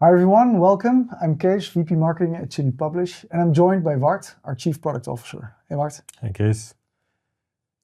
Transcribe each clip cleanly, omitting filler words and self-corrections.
Hi everyone, welcome. I'm Kees, VP Marketing at Chili Publish, and I'm joined by Wart, our Chief Product Officer. Hey Wart. Hey Kees.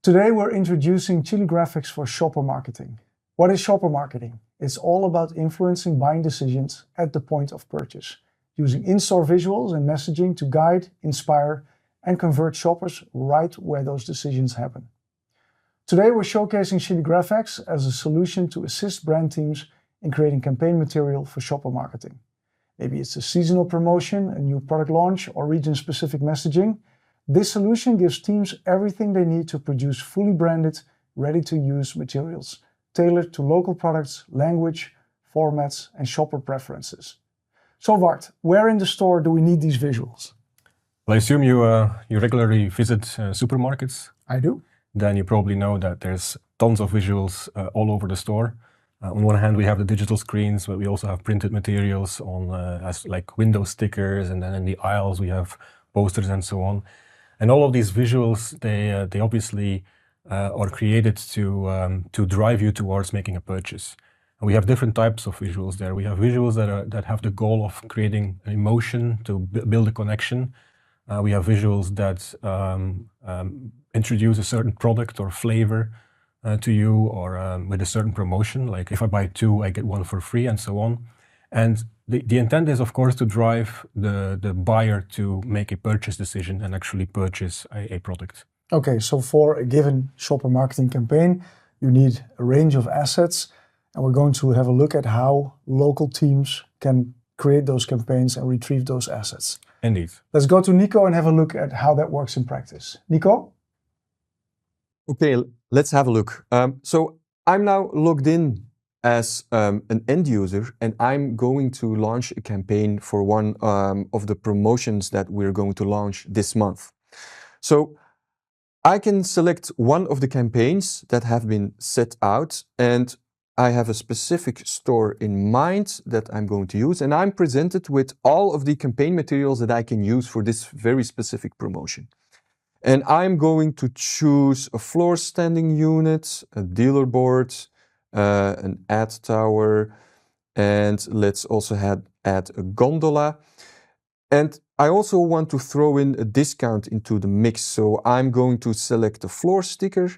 Today we're introducing CHILI GraFx for shopper marketing. What is shopper marketing? It's all about influencing buying decisions at the point of purchase, using in-store visuals and messaging to guide, inspire, and convert shoppers right where those decisions happen. Today we're showcasing CHILI GraFx as a solution to assist brand teams in creating campaign material for shopper marketing. Maybe it's a seasonal promotion, a new product launch, or region-specific messaging. This solution gives teams everything they need to produce fully branded, ready-to-use materials, tailored to local products, language, formats, and shopper preferences. So Wart, where in the store do we need these visuals? Well, I assume you regularly visit supermarkets. I do. Then you probably know that there's tons of visuals all over the store. On one hand, we have the digital screens, but we also have printed materials on as like window stickers, and then in the aisles we have posters and so on. And all of these visuals, they obviously are created to drive you towards making a purchase. And we have different types of visuals there. We have visuals that have the goal of creating an emotion, to build a connection. We have visuals that introduce a certain product or flavor to you, or with a certain promotion, like if I buy two, I get one for free, and so on. And the intent is, of course, to drive the buyer to make a purchase decision and actually purchase a product. Okay, so for a given shopper marketing campaign, you need a range of assets, and we're going to have a look at how local teams can create those campaigns and retrieve those assets. Indeed. Let's go to Nico and have a look at how that works in practice. Nico? Okay, let's have a look. So I'm now logged in as an end user, and I'm going to launch a campaign for one of the promotions that we're going to launch this month. So I can select one of the campaigns that have been set out, and I have a specific store in mind that I'm going to use, and I'm presented with all of the campaign materials that I can use for this very specific promotion. And I'm going to choose a floor standing unit, a dealer board, an ad tower, and let's also add a gondola. And I also want to throw in a discount into the mix. So I'm going to select a floor sticker,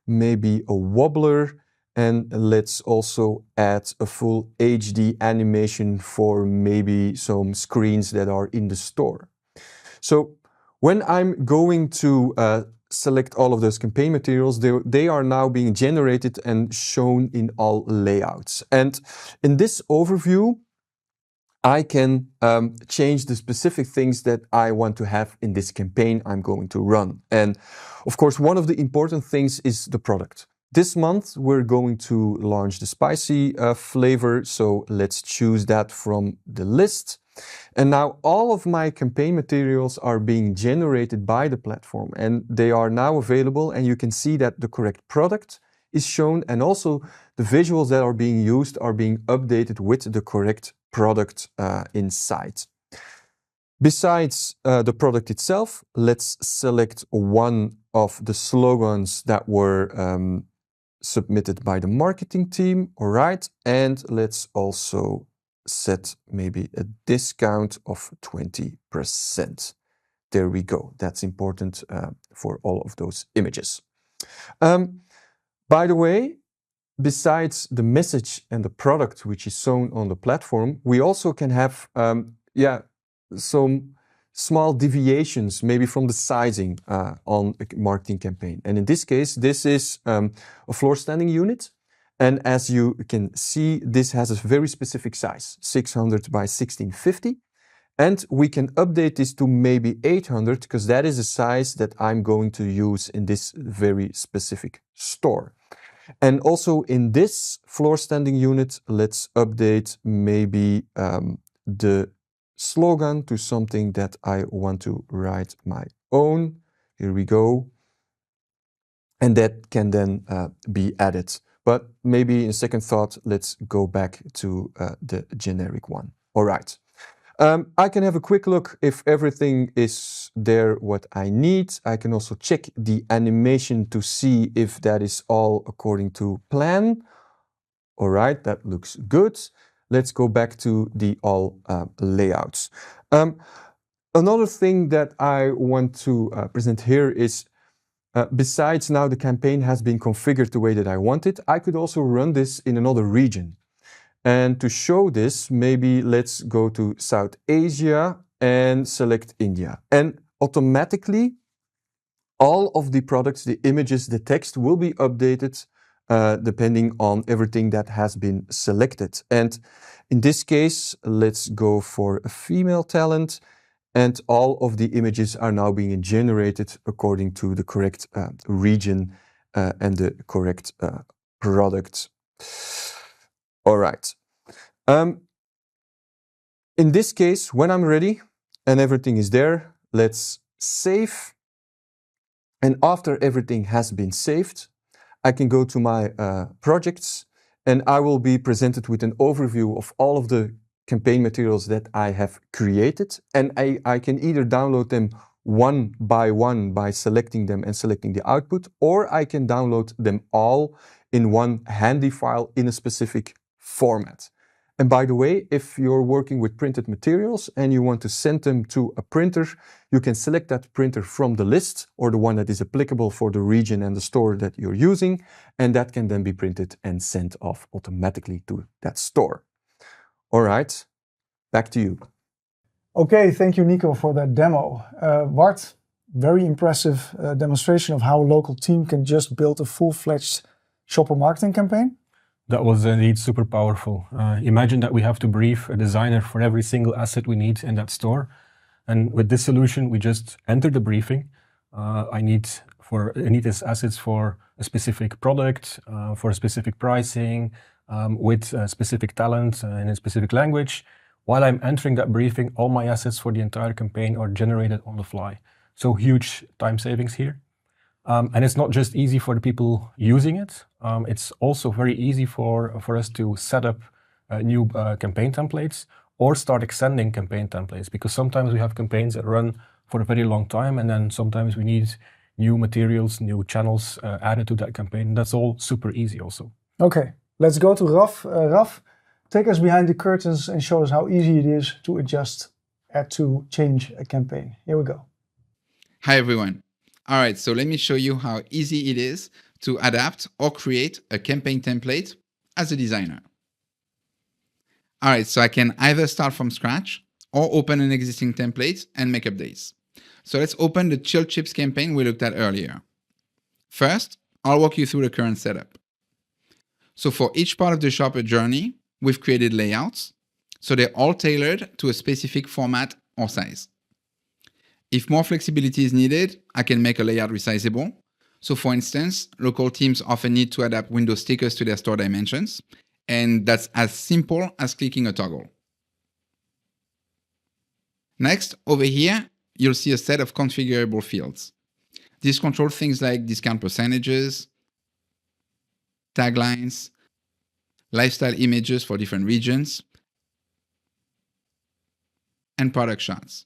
maybe a wobbler, and let's also add a full HD animation for maybe some screens that are in the store. So when I'm going to select all of those campaign materials, they are now being generated and shown in all layouts. And in this overview, I can change the specific things that I want to have in this campaign I'm going to run. And of course, one of the important things is the product. This month, we're going to launch the spicy flavor, so let's choose that from the list. And now all of my campaign materials are being generated by the platform, and they are now available, and you can see that the correct product is shown, and also the visuals that are being used are being updated with the correct product inside. Besides the product itself, let's select one of the slogans that were submitted by the marketing team. All right, and let's also set maybe a discount of 20%. There we go. That's important for all of those images. By the way, besides the message and the product which is shown on the platform, we also can have some small deviations, maybe from the sizing on a marketing campaign. And in this case, this is a floor standing unit. And as you can see, this has a very specific size, 600 by 1650. And we can update this to maybe 800, because that is a size that I'm going to use in this very specific store. And also in this floor standing unit, let's update maybe the slogan to something that I want to write my own. Here we go. And that can then be added. But maybe in second thought, let's go back to the generic one. All right. I can have a quick look if everything is there what I need. I can also check the animation to see if that is all according to plan. All right, that looks good. let's go back to the all layouts. Another thing that I want to present here is, besides now the campaign has been configured the way that I want it, I could also run this in another region. And to show this, maybe let's go to South Asia and select India. And automatically, all of the products, the images, the text will be updated depending on everything that has been selected. And in this case, let's go for a female talent. And all of the images are now being generated according to the correct region and the correct product. All right. In this case, when I'm ready and everything is there, let's save. And after everything has been saved, I can go to my projects, and I will be presented with an overview of all of the campaign materials that I have created. And I can either download them one by selecting them and selecting the output, or I can download them all in one handy file in a specific format. And by the way, if you're working with printed materials and you want to send them to a printer, you can select that printer from the list or the one that is applicable for the region and the store that you're using, and that can then be printed and sent off automatically to that store. All right, back to you. Okay, thank you, Nico, for that demo. Bart, very impressive demonstration of how a local team can just build a full-fledged shopper marketing campaign. That was indeed super powerful. Imagine that we have to brief a designer for every single asset we need in that store. And with this solution, we just enter the briefing. I need these assets for a specific product, for a specific pricing, with a specific talent in a specific language. While I'm entering that briefing, all my assets for the entire campaign are generated on the fly. So huge time savings here. And it's not just easy for the people using it. It's also very easy for us to set up new campaign templates or start extending campaign templates, because sometimes we have campaigns that run for a very long time, and then sometimes we need new materials, new channels added to that campaign. That's all super easy also. Okay, let's go to Raf. Raf, take us behind the curtains and show us how easy it is to adjust, add to, change a campaign. Here we go. Hi everyone. All right, so let me show you how easy it is to adapt or create a campaign template as a designer. All right, so I can either start from scratch or open an existing template and make updates. So let's open the Chill Chips campaign we looked at earlier. First, I'll walk you through the current setup. So for each part of the shopper journey, we've created layouts, so they're all tailored to a specific format or size. If more flexibility is needed, I can make a layout resizable. So for instance, local teams often need to adapt window stickers to their store dimensions, and that's as simple as clicking a toggle. Next, over here, you'll see a set of configurable fields. These control things like discount percentages, taglines, lifestyle images for different regions, and product shots.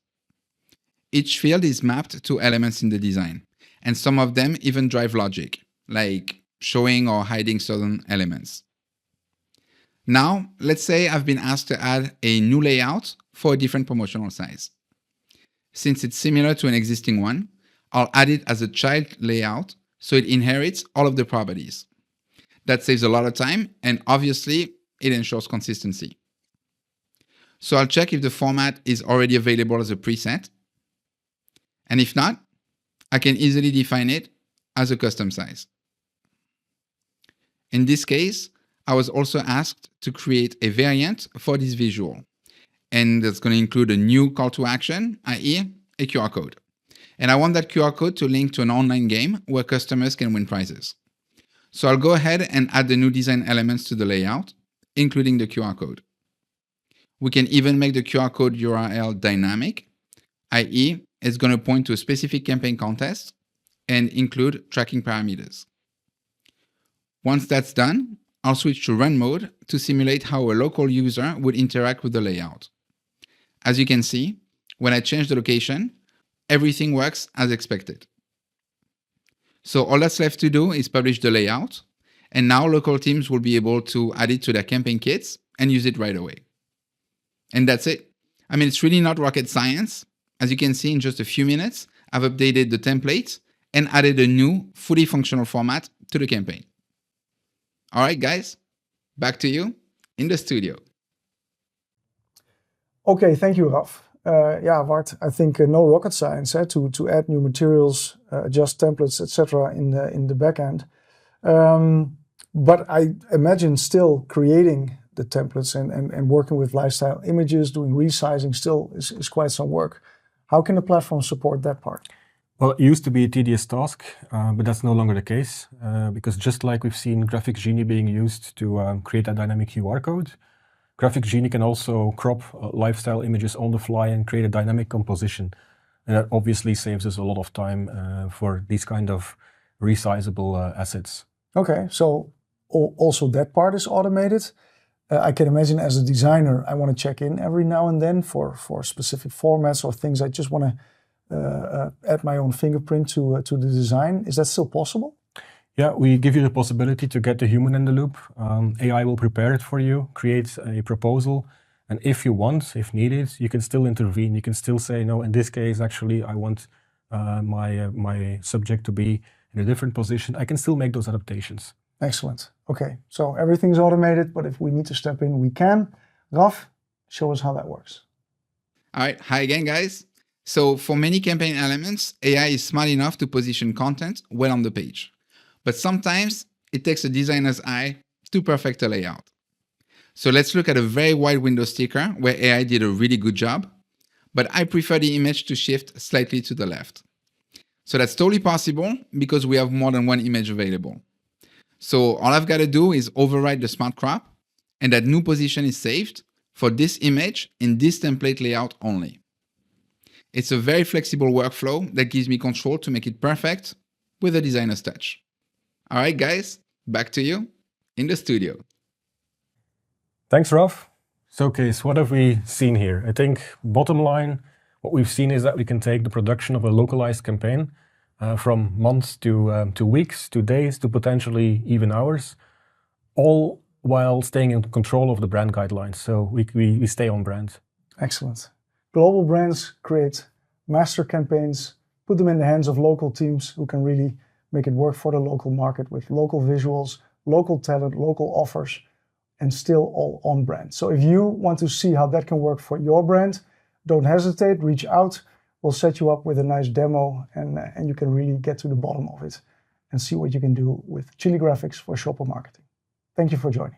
Each field is mapped to elements in the design, and some of them even drive logic, like showing or hiding certain elements. Now, let's say I've been asked to add a new layout for a different promotional size. Since it's similar to an existing one, I'll add it as a child layout so it inherits all of the properties. That saves a lot of time, and obviously, it ensures consistency. So I'll check if the format is already available as a preset. And if not, I can easily define it as a custom size. In this case, I was also asked to create a variant for this visual. And that's going to include a new call to action, i.e. a QR code. And I want that QR code to link to an online game where customers can win prizes. So I'll go ahead and add the new design elements to the layout, including the QR code. We can even make the QR code URL dynamic, i.e. it's going to point to a specific campaign contest and include tracking parameters. Once that's done, I'll switch to run mode to simulate how a local user would interact with the layout. As you can see, when I change the location, everything works as expected. So all that's left to do is publish the layout, and now local teams will be able to add it to their campaign kits and use it right away. And that's it. I mean, it's really not rocket science. As you can see, in just a few minutes, I've updated the template and added a new, fully functional format to the campaign. All right, guys, back to you in the studio. Okay, thank you, Raf. Yeah, Bart, I think no rocket science to add new materials, adjust templates, etc. in the backend. But I imagine still creating the templates and working with lifestyle images, doing resizing still is quite some work. How can the platform support that part? Well, it used to be a tedious task, but that's no longer the case, because just like we've seen Graphics Genie being used to create a dynamic QR code, Graphics Genie can also crop lifestyle images on the fly and create a dynamic composition. And that obviously saves us a lot of time for these kind of resizable assets. Okay, so also that part is automated. I can imagine as a designer, I want to check in every now and then for specific formats or things. I just want to add my own fingerprint to the design. Is that still possible? Yeah, we give you the possibility to get the human in the loop. AI will prepare it for you, create a proposal, and if you want, if needed, you can still intervene. You can still say, no, in this case, actually, I want my subject to be in a different position. I can still make those adaptations. Excellent. Okay, so everything's automated, but if we need to step in, we can. Raf, show us how that works. All right, hi again, guys. So for many campaign elements, AI is smart enough to position content well on the page. But sometimes it takes a designer's eye to perfect a layout. So let's look at a very wide window sticker where AI did a really good job, but I prefer the image to shift slightly to the left. So that's totally possible because we have more than one image available. So all I've got to do is override the smart crop, and that new position is saved for this image in this template layout only. It's a very flexible workflow that gives me control to make it perfect with a designer's touch. All right, guys, back to you in the studio. Thanks, Raf. So, Kees, what have we seen here? I think bottom line, what we've seen is that we can take the production of a localized campaign from months to weeks, to days, to potentially even hours, all while staying in control of the brand guidelines. So we stay on brand. Excellent. Global brands create master campaigns, put them in the hands of local teams who can really make it work for the local market with local visuals, local talent, local offers, and still all on brand. So if you want to see how that can work for your brand, don't hesitate, reach out. We'll set you up with a nice demo and you can really get to the bottom of it and see what you can do with CHILI GraFx for shopper marketing. Thank you for joining.